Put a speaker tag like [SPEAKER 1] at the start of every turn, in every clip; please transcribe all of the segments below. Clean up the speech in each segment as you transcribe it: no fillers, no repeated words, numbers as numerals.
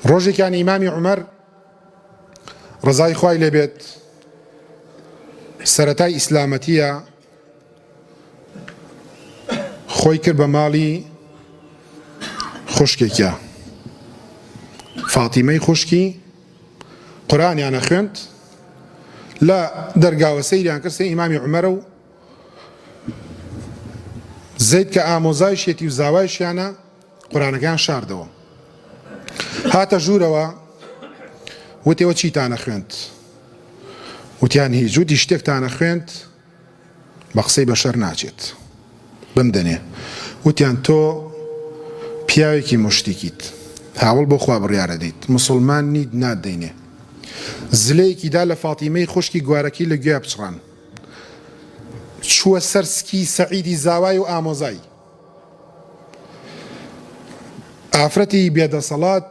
[SPEAKER 1] ڕۆژێکیان ئیمامی عومەر ڕزای خوای لێبێت سەرەتای ئیسلامەتیە خۆی کرد بە ماڵی خوشکێکە فاتیمەی خوشکی قورئانیانە خوێند لە دەرگاوە سەیریان کرد ئیمامی عومەرە و زەید کە ئامۆزایشێتی و زاوایشیانە قورئانەکەیان شاردەوە هاتە ژوورەوە وتێەوە چیتانە خوێند وتیان هیچ وتی شتێکتانە خوێند بە قسەی بەشەر ناچێت بمدەنێ وتیان تۆ پیاوێکی مشتێکیت هاوڵ بۆ خوا بڕیارە دەیت مسڵمان نیت نادەینێ زلەیەکیدا لە فاتیمەی خوشکی گوارەکەی لە گوێ بچڕان چووە سەرسکی سەعیدی زاوای و ئامۆزایی ئافرەتی بێدەسەڵات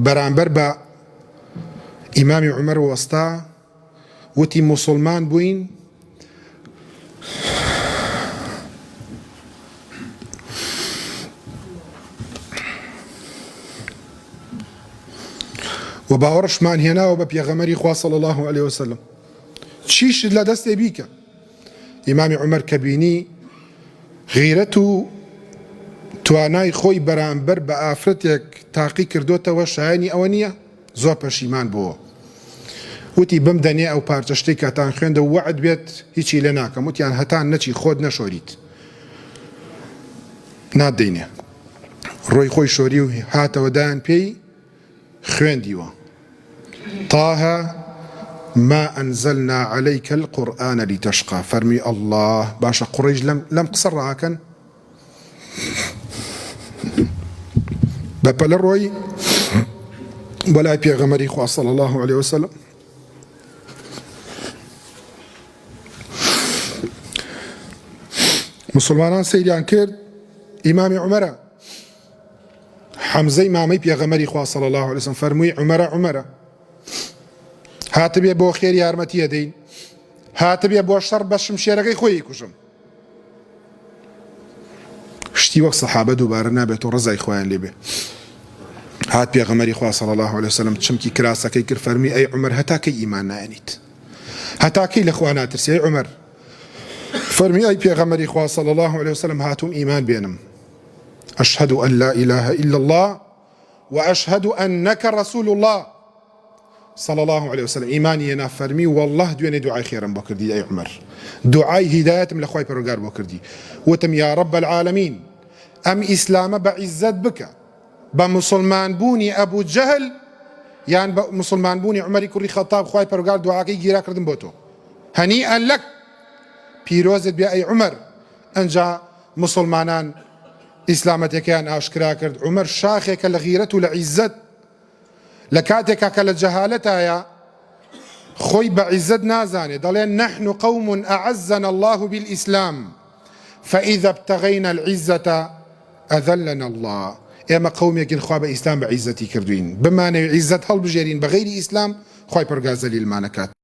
[SPEAKER 1] بەرامبەر بە ئیمامی عومەر وەستا وتی مسڵمان بووین و باوەڕشمان هێناوە بە پێغەمبەری خوا صلی الله علیه وسلم چیشت لە دەستێ بیکە ئیمامی عومەر کە بینی غیرەت و توانای خۆی بەرامبەر بە ئافرەتێک تاقی کردوتەوە شایانی ئەوە نییە زۆر پەشیمان بووە وتی بمدەنێ ئەو پارچە شتەی کاتان خوێندە و وەعد بێت هیچی لێ ناکەم وتیان هەتان نەچی خۆت نەشۆریت نادەینێ ڕۆی خۆی شۆری و هاتەوە دایان پێی خوێندیوە طه ما أنزلنا عليك القرآن لتشقى فرمي الله باشا قريش لم قصر راكن بەپەلە ڕۆی بەلای پێغەمبەری خوا صلی الله علیه وسلم مسلمانان سەیریان کرد ئیمامی عومەرە حەمزەی مامەی پێغەمبەری خوا صلی الله علیه وسلم فەرمووی عومەرە هاتبێ بۆ خێر یارمەتی ئەدەین هاتبێ بۆ شەڕ بە شمشێرەکەی خۆی کوژم شتی وەک سەحابە دووبارە نابێت و ڕزای خۆیان لێبێ هات پێغەمبەری خوا صلی الله علیه وسلم چمکی کراسەکەی کرد فەرمی ئەی عومەر هەتاکەی ئیمان نایەنیت هەتاکەی لە خوا ناترسی ئەی عومەر فەرمی ئەی پێغەمبەری خوا صلی الله علیه وسلم هاتووم ئیمان بێنم أشهد أن لا إله إلا الله وأشهد أنك رسول الله صلى الله عليه وسلم إيماني أنا فرمي والله دويني دعاء خيرا بكردي أي عمر دعاء هداية من الأخوة برقار بكردي وتم يا رب العالمين أم إسلام بعزت بك بمسلمان بوني أبو جهل يعني مسلمان بوني عمر كري خطاب خواي برقار دعاء كي جيرا كردن بوتو هنيئا لك بيروزت بأي عمر أنجا مسلمانان إسلامتك كان أشكرا كرد عمر شاخك لغيرته لعزت لكاتك كلا جهالتها يا خوي بعزت نازاني ضلين نحن قوم أعزنا الله بالإسلام فإذا ابتغينا العزة أذلنا الله إما قوم يكن خواب إسلام بعزتي كردوين بما عزت هل بجيرين بغير إسلام خوي برقازة للمانكات